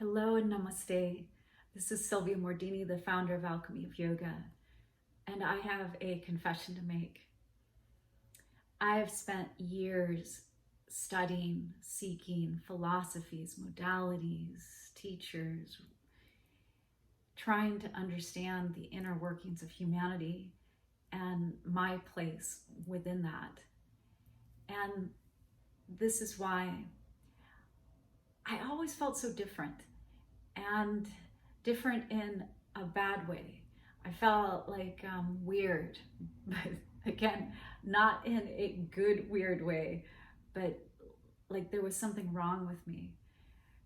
Hello and namaste. This is Sylvia Mordini, the founder of Alchemy of Yoga, and I have a confession to make. I have spent years studying, seeking philosophies, modalities, teachers, trying to understand the inner workings of humanity and my place within that. And this is why I always felt so different, and different in a bad way. I felt like weird, but again, not in a good weird way, but like there was something wrong with me.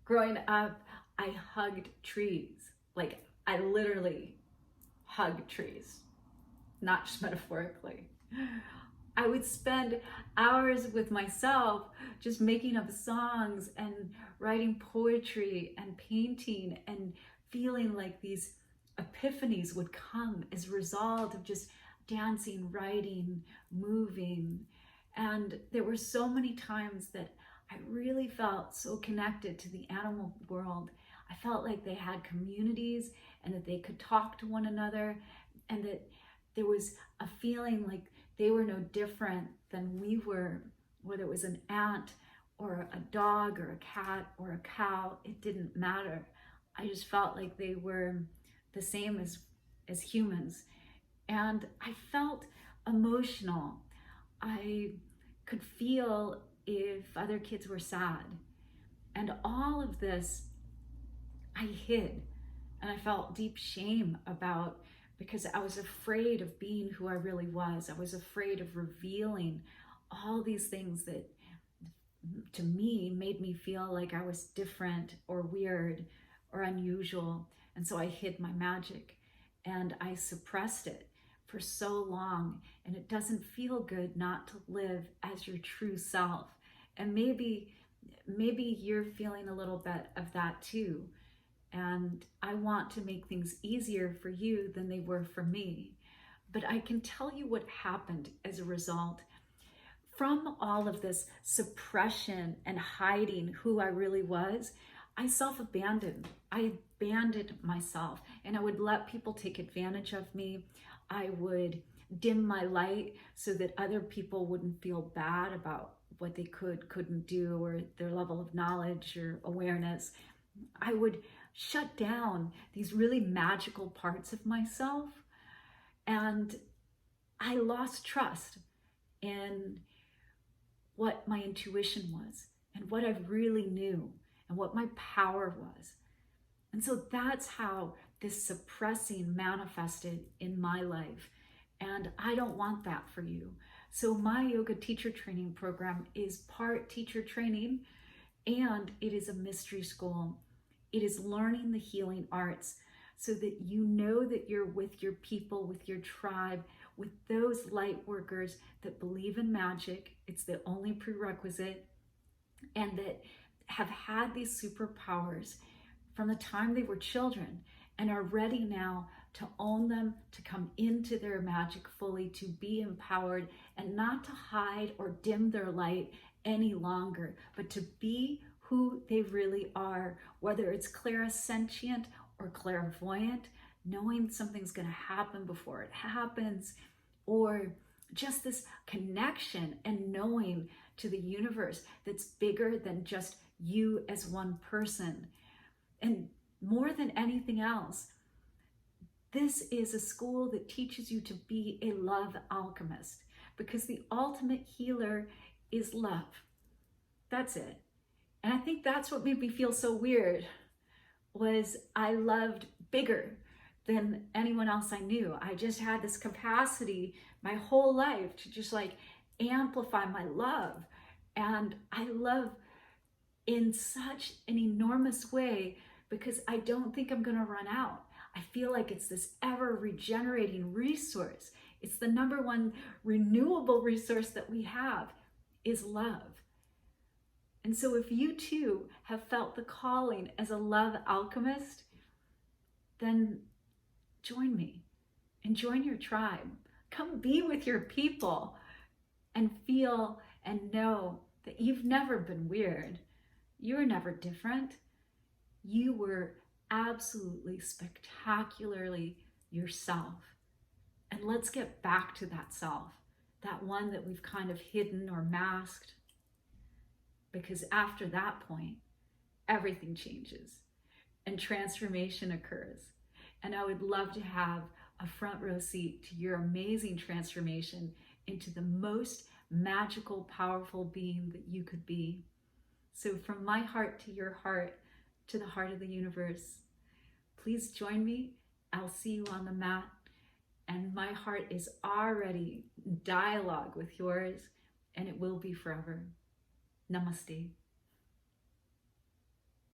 Growing up, I hugged trees. Like I literally hugged trees, not just metaphorically. I would spend hours with myself just making up songs and writing poetry and painting and feeling like these epiphanies would come as a result of just dancing, writing, moving. And there were so many times that I really felt so connected to the animal world. I felt like they had communities and that they could talk to one another, and that there was a feeling like they were no different than we were, whether it was an ant or a dog or a cat or a cow. It didn't matter. I just felt like they were the same as humans. And I felt emotional. I could feel if other kids were sad. And all of this I hid. And I felt deep shame about, because I was afraid of being who I really was. I was afraid of revealing all these things that to me made me feel like I was different or weird or unusual. And so I hid my magic and I suppressed it for so long. And it doesn't feel good not to live as your true self. And maybe you're feeling a little bit of that too. And I want to make things easier for you than they were for me. But I can tell you what happened as a result. From all of this suppression and hiding who I really was, I self-abandoned. I abandoned myself, and I would let people take advantage of me. I would dim my light so that other people wouldn't feel bad about what they couldn't do, or their level of knowledge or awareness. I would shut down these really magical parts of myself, and I lost trust in what my intuition was and what I really knew and what my power was. And so that's how this suppressing manifested in my life. And I don't want that for you. So my yoga teacher training program is part teacher training, and it is a mystery school. It is learning the healing arts so that you know that you're with your people, with your tribe, with those light workers that believe in magic. It's the only prerequisite, and that have had these superpowers from the time they were children and are ready now to own them, to come into their magic fully, to be empowered, and not to hide or dim their light any longer, but to be who they really are, whether it's clairsentient or clairvoyant, knowing something's going to happen before it happens, or just this connection and knowing to the universe that's bigger than just you as one person. And more than anything else, this is a school that teaches you to be a love alchemist, because the ultimate healer is love. That's it. And I think that's what made me feel so weird, was I loved bigger than anyone else I knew. I just had this capacity my whole life to just like amplify my love. And I love in such an enormous way because I don't think I'm gonna run out. I feel like it's this ever regenerating resource. It's the number one renewable resource that we have, is love. And so if you too have felt the calling as a love alchemist, then join me and join your tribe. Come be with your people and feel and know that you've never been weird. You're never different. You were absolutely spectacularly yourself. And let's get back to that self, that one that we've kind of hidden or masked, because after that point, everything changes and transformation occurs. And I would love to have a front row seat to your amazing transformation into the most magical, powerful being that you could be. So from my heart to your heart, to the heart of the universe, please join me. I'll see you on the mat. And my heart is already in dialogue with yours, and it will be forever. Namaste.